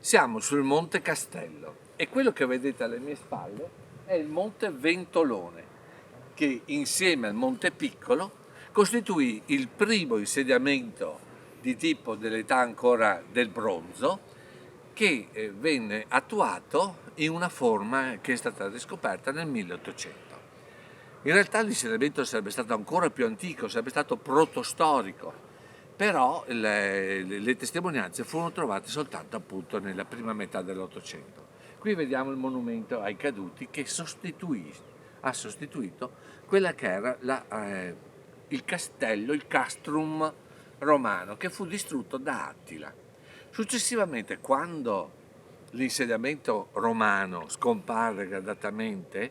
Siamo sul Monte Castello e quello che vedete alle mie spalle è il Monte Ventolone, che insieme al Monte Piccolo costituì il primo insediamento di tipo dell'età ancora del bronzo che venne attuato in una forma che è stata riscoperta nel 1800. In realtà l'insediamento sarebbe stato ancora più antico, sarebbe stato protostorico, però le testimonianze furono trovate soltanto appunto nella prima metà dell'Ottocento. Qui vediamo il monumento ai caduti che ha sostituito quella che era il castello, il castrum romano, che fu distrutto da Attila. Successivamente, quando l'insediamento romano scomparve gradatamente,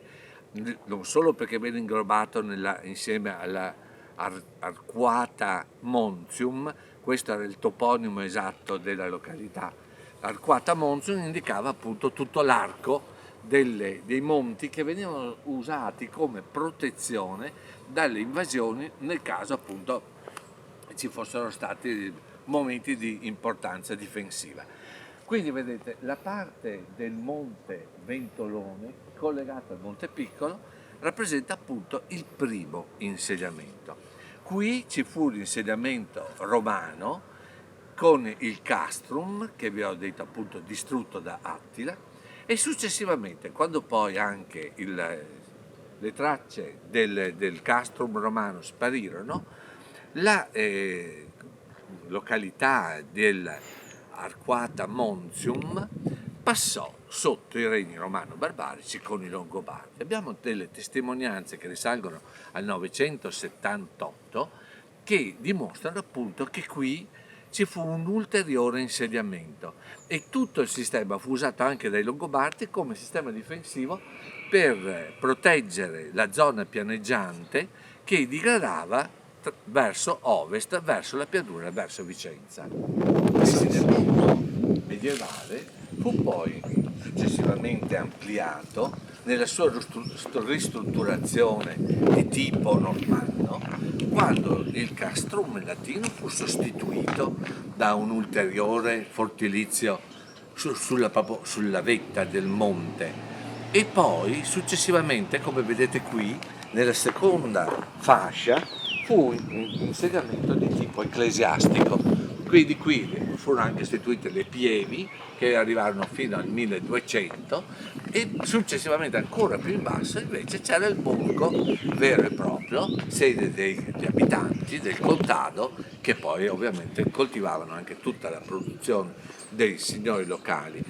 non solo perché venne inglobato insieme alla Arquata Montium, questo era il toponimo esatto della località. Arquata Montium indicava appunto tutto l'arco dei monti che venivano usati come protezione dalle invasioni nel caso appunto ci fossero stati momenti di importanza difensiva. Quindi vedete la parte del Monte Ventolone collegata al Monte Piccolo rappresenta appunto il primo insediamento. Qui ci fu l'insediamento romano con il castrum, che vi ho detto appunto distrutto da Attila, e successivamente, quando poi anche le tracce del castrum romano sparirono, la località dell'Arquata Montium passò sotto i regni romano-barbarici con i Longobardi. Abbiamo delle testimonianze che risalgono al 978 che dimostrano appunto che qui ci fu un ulteriore insediamento e tutto il sistema fu usato anche dai Longobardi come sistema difensivo per proteggere la zona pianeggiante che digradava verso ovest, verso la pianura, verso Vicenza. L'insediamento medievale fu poi successivamente ampliato nella sua ristrutturazione di tipo normanno quando il castrum latino fu sostituito da un ulteriore fortilizio sulla vetta del monte e poi successivamente, come vedete qui, nella seconda fascia fu un insediamento di tipo ecclesiastico. Quindi qui furono anche istituite le pievi che arrivarono fino al 1200 e successivamente ancora più in basso invece c'era il borgo vero e proprio, sede degli abitanti del contado che poi ovviamente coltivavano anche tutta la produzione dei signori locali.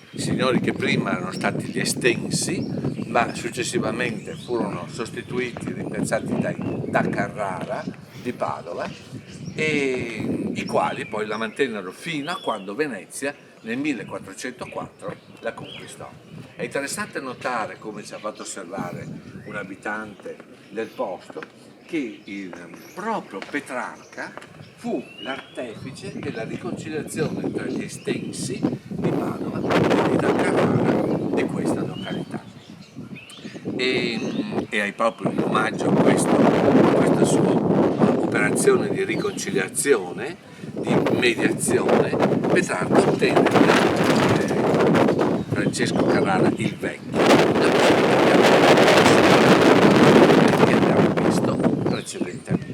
I signori che prima erano stati gli estensi, ma successivamente furono sostituiti, rimpiazzati da Carrara di Padova, e i quali poi la mantennero fino a quando Venezia nel 1404 la conquistò. È interessante notare, come ci ha fatto osservare un abitante del posto, che proprio Petrarca fu l'artefice della riconciliazione tra gli estensi di Padova e da Carrara di questa località. E hai proprio in omaggio a questa sua operazione di riconciliazione, di mediazione, Petrarca ottenne Francesco Carrara il Vecchio, che abbiamo visto precedentemente.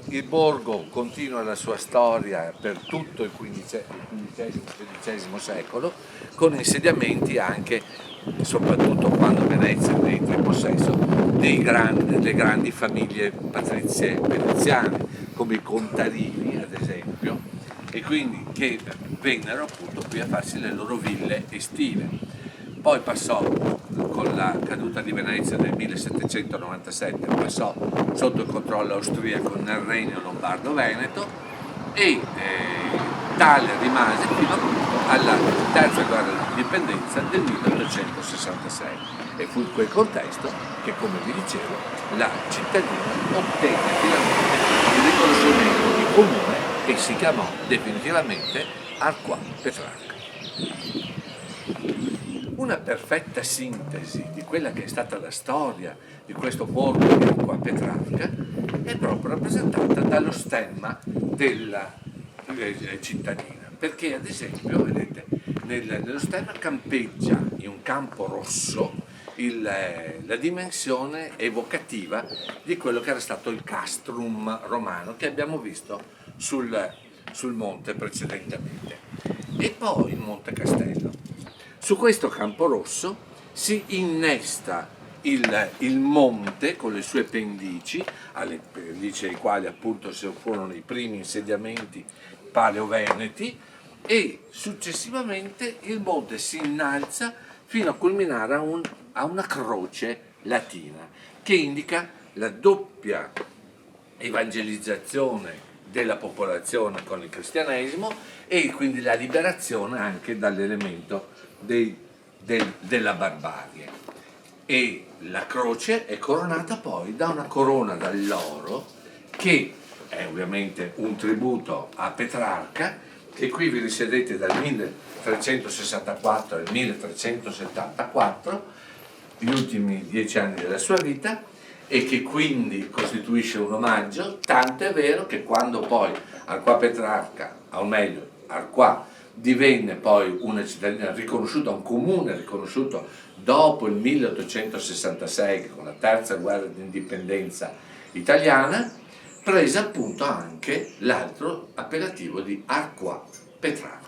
Il borgo continua la sua storia per tutto il XV-XVI secolo, con insediamenti anche, soprattutto quando Venezia ne entra in possesso, delle grandi famiglie patrizie veneziane, come i Contarini ad esempio, e quindi che vennero appunto qui a farsi le loro ville estive. Poi passò, con la caduta di Venezia nel 1797, passò sotto il controllo austriaco nel regno lombardo-veneto e tale rimase fino appunto alla terza guerra d'indipendenza del 1866 e fu in quel contesto che, come vi dicevo, la cittadina ottenne finalmente il riconoscimento di comune e si chiamò definitivamente Arquata Petrarca. Una perfetta sintesi di quella che è stata la storia di questo borgo di Arquata Petrarca è proprio rappresentata dallo stemma della cittadina. perché ad esempio, vedete, nello stemma campeggia in un campo rosso la dimensione evocativa di quello che era stato il castrum romano che abbiamo visto sul monte precedentemente. E poi il Monte Castello. Su questo campo rosso si innesta il monte con le sue pendici, alle pendici ai quali appunto si furono i primi insediamenti paleoveneti, e successivamente il monte si innalza fino a culminare a una croce latina che indica la doppia evangelizzazione della popolazione con il cristianesimo e quindi la liberazione anche dall'elemento della barbarie. E la croce è coronata poi da una corona d'alloro che è ovviamente un tributo a Petrarca, e qui vi risiedete dal 1364 al 1374, gli ultimi 10 anni della sua vita, e che quindi costituisce un omaggio, tanto è vero che quando poi Arquà Petrarca, o meglio Arquà, divenne poi una cittadina riconosciuta, un comune riconosciuto dopo il 1866, con la terza guerra d'indipendenza italiana, prese appunto anche l'altro appellativo di Arquà Petrarca.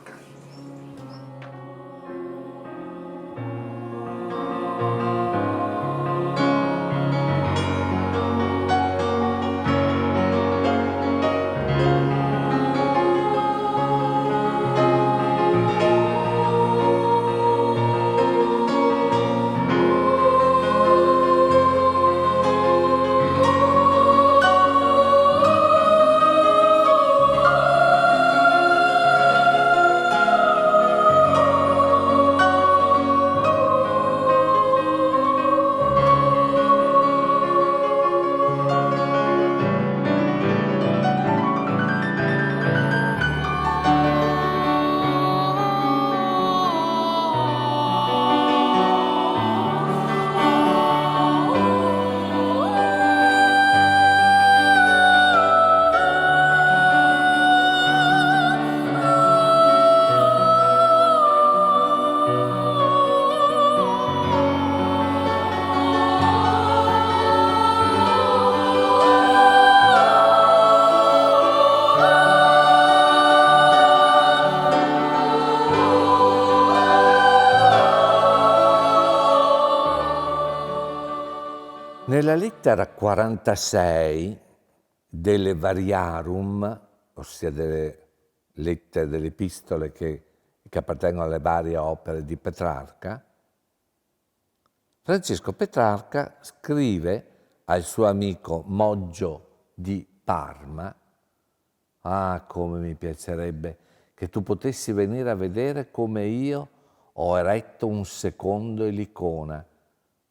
Nella lettera 46 delle Variarum, ossia delle lettere, delle epistole che appartengono alle varie opere di Petrarca, Francesco Petrarca scrive al suo amico Moggio di Parma: «Ah, come mi piacerebbe che tu potessi venire a vedere come io ho eretto un secondo Elicona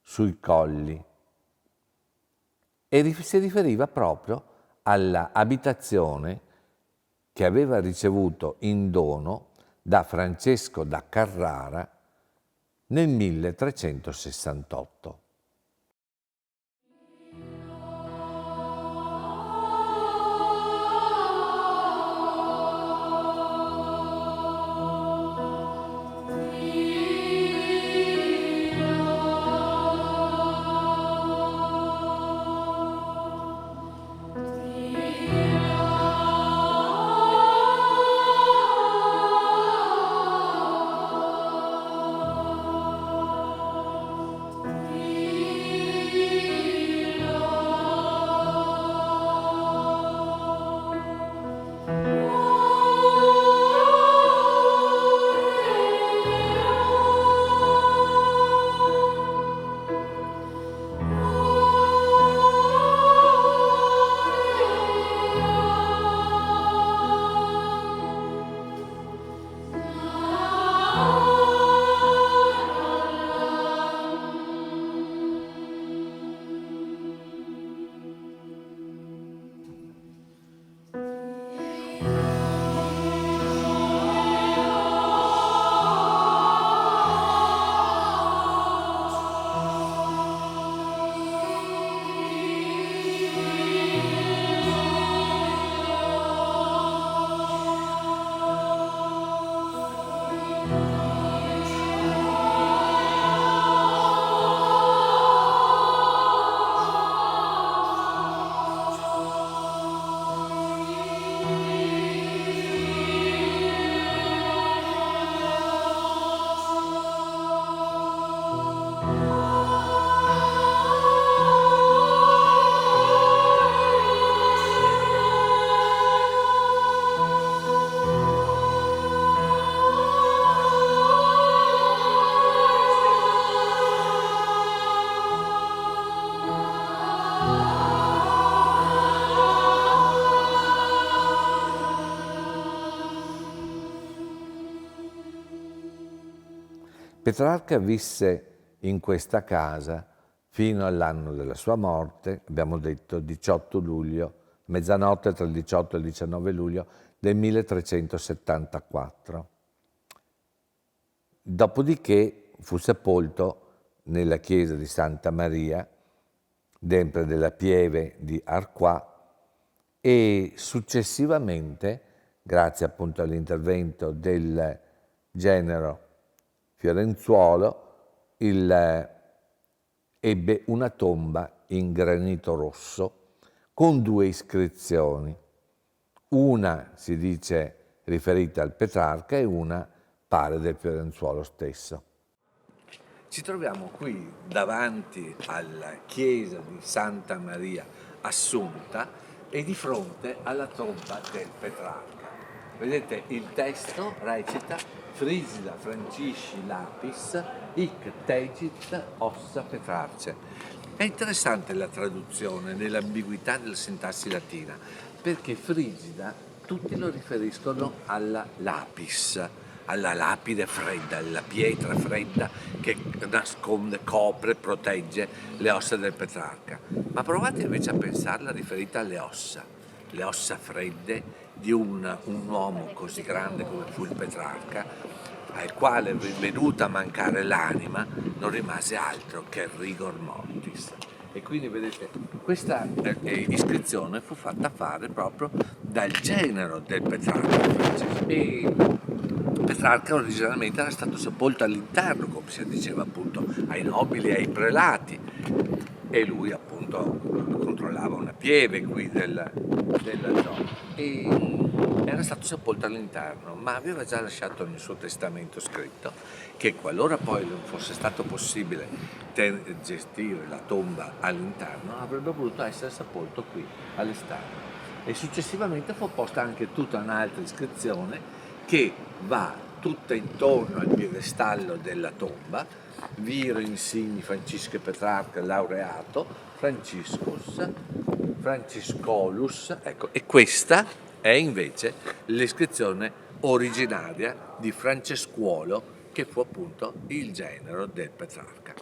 sui colli». E si riferiva proprio alla abitazione che aveva ricevuto in dono da Francesco da Carrara nel 1368. Petrarca visse in questa casa fino all'anno della sua morte, abbiamo detto 18 luglio, mezzanotte tra il 18 e il 19 luglio del 1374. Dopodiché fu sepolto nella chiesa di Santa Maria, sempre della Pieve di Arquà, e successivamente, grazie appunto all'intervento del genero Fiorenzuolo, ebbe una tomba in granito rosso con 2 iscrizioni. Una si dice riferita al Petrarca e una pare del Fiorenzuolo stesso. Ci troviamo qui davanti alla chiesa di Santa Maria Assunta e di fronte alla tomba del Petrarca. Vedete, il testo recita: Frisida Francisci Lapis, hic tegit ossa Petrarce. È interessante la traduzione nell'ambiguità della sintassi latina, perché frigida tutti lo riferiscono alla lapis, alla lapide fredda, alla pietra fredda che nasconde, copre, protegge le ossa del Petrarca. Ma provate invece a pensarla riferita alle ossa fredde di un uomo così grande come fu il Petrarca, al quale, venuta a mancare l'anima, non rimase altro che il rigor mortis. E quindi vedete, questa iscrizione fu fatta fare proprio dal genero del Petrarca. E Petrarca originalmente era stato sepolto all'interno, come si diceva appunto ai nobili e ai prelati, e lui appunto controllava una pieve qui della zona, e era stato sepolto all'interno, ma aveva già lasciato nel suo testamento scritto che qualora poi non fosse stato possibile gestire la tomba all'interno, avrebbe voluto essere sepolto qui all'esterno. E successivamente fu posta anche tutta un'altra iscrizione che va tutta intorno al piedestallo della tomba: Viro insigni Francisco Petrarca laureato, Franciscolus, ecco, e questa è invece l'iscrizione originaria di Francescuolo, che fu appunto il genero del Petrarca.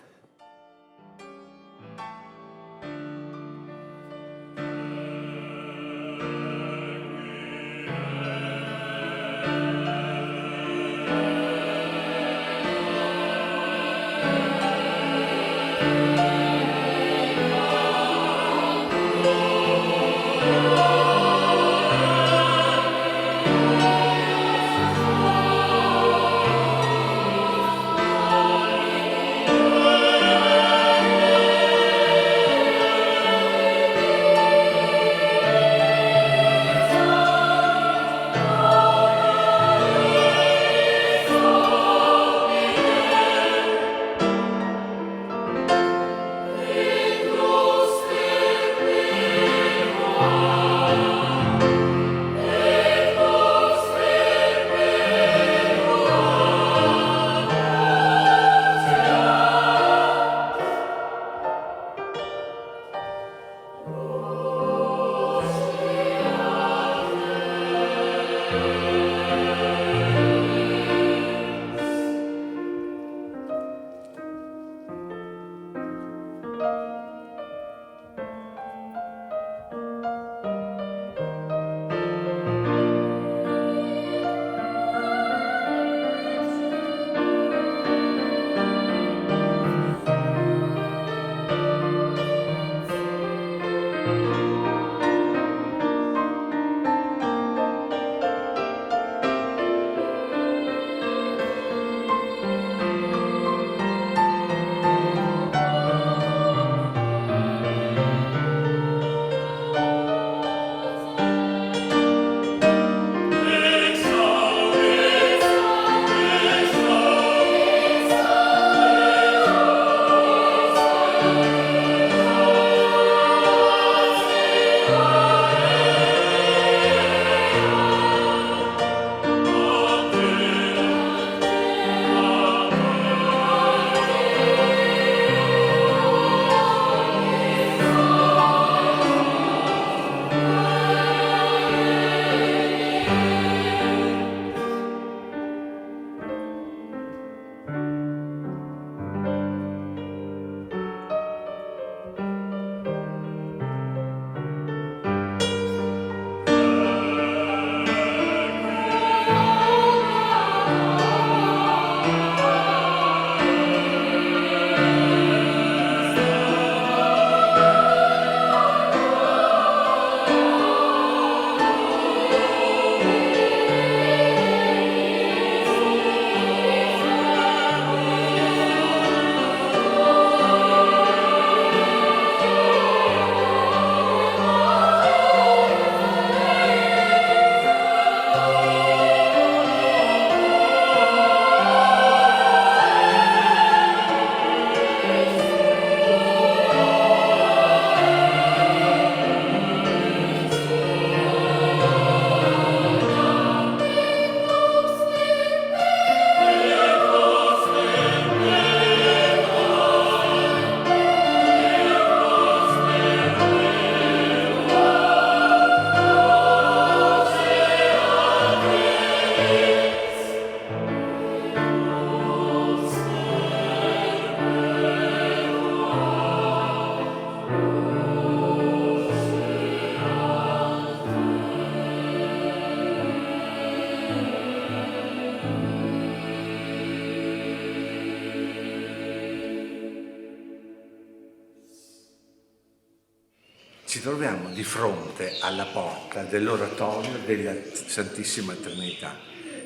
ci troviamo di fronte alla porta dell'oratorio della Santissima Trinità,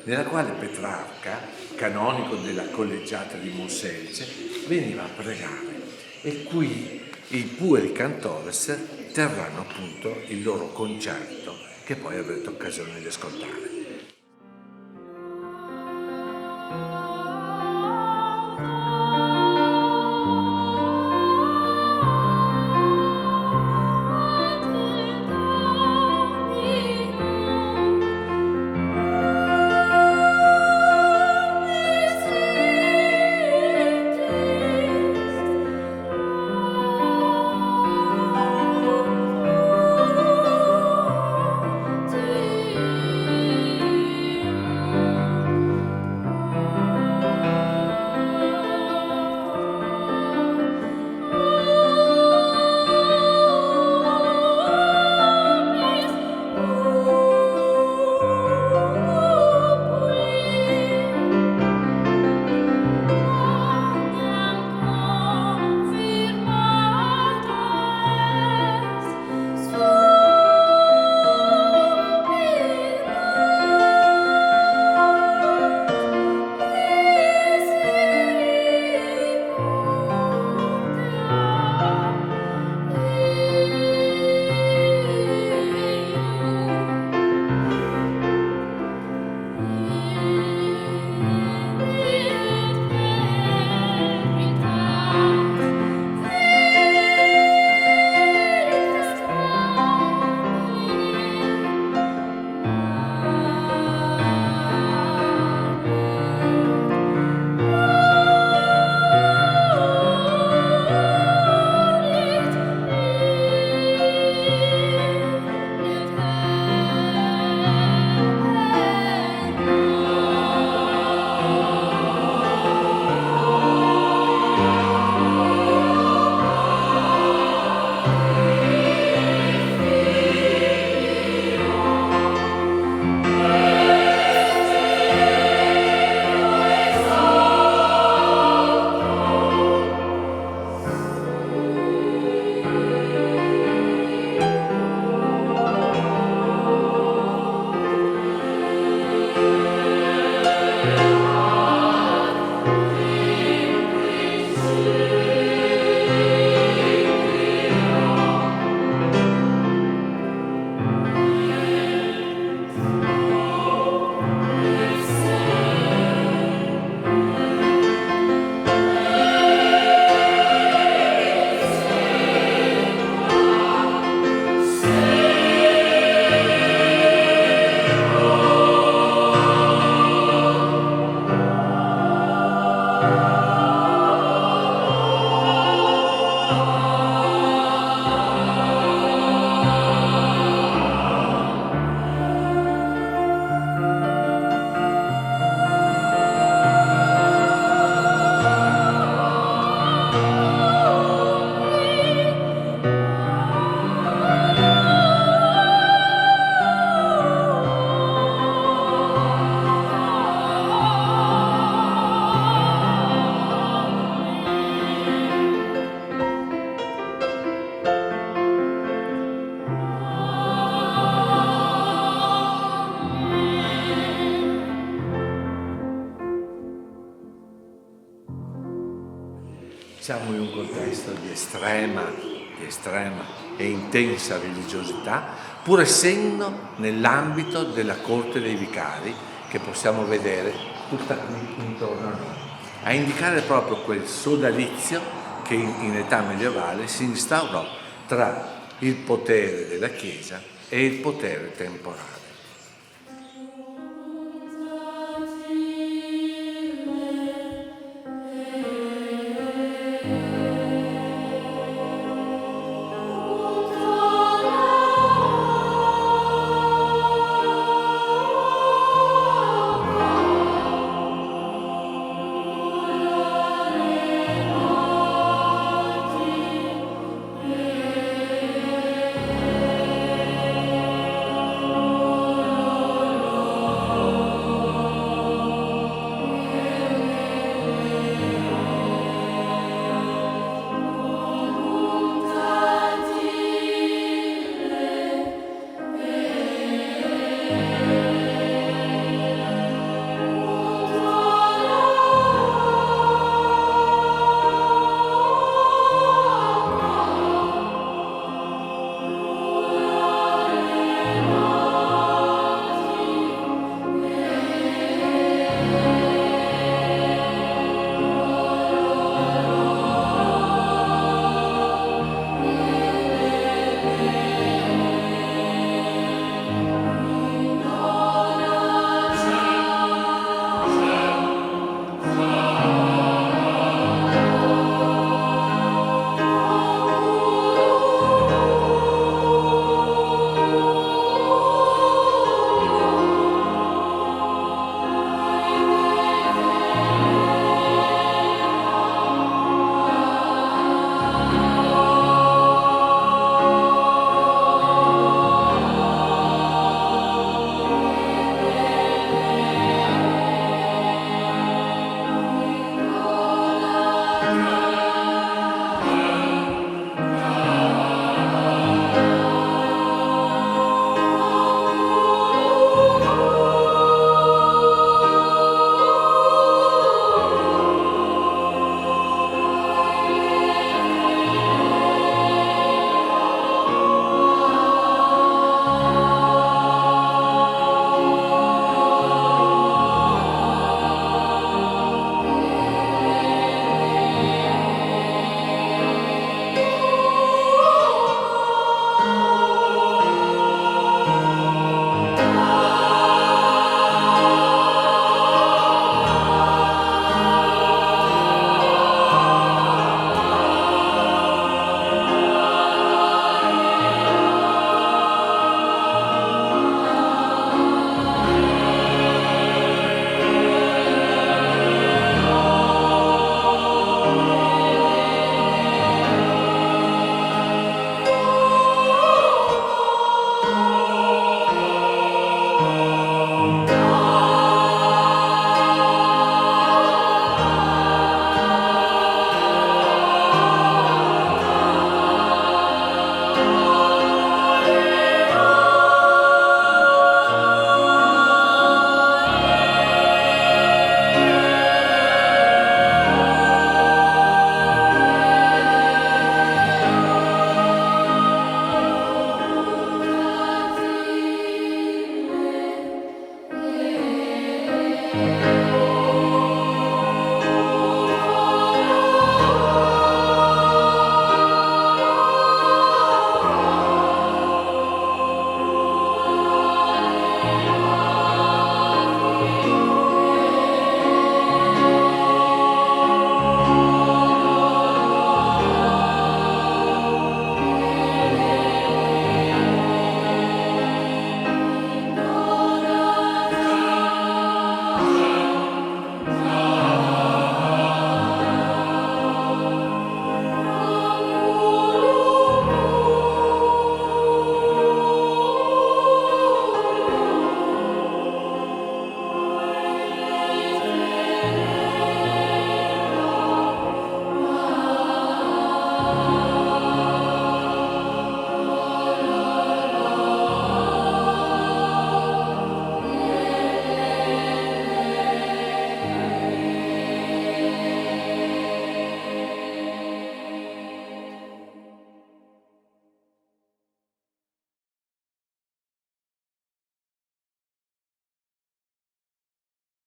nella quale Petrarca, canonico della collegiata di Monselice, veniva a pregare, e qui i pueri cantores terranno appunto il loro concerto, che poi avrete occasione di ascoltare. Siamo in un contesto di estrema e intensa religiosità, pur essendo nell'ambito della corte dei vicari, che possiamo vedere tutta qui intorno a noi, a indicare proprio quel sodalizio che in età medievale si instaurò tra il potere della Chiesa e il potere temporale.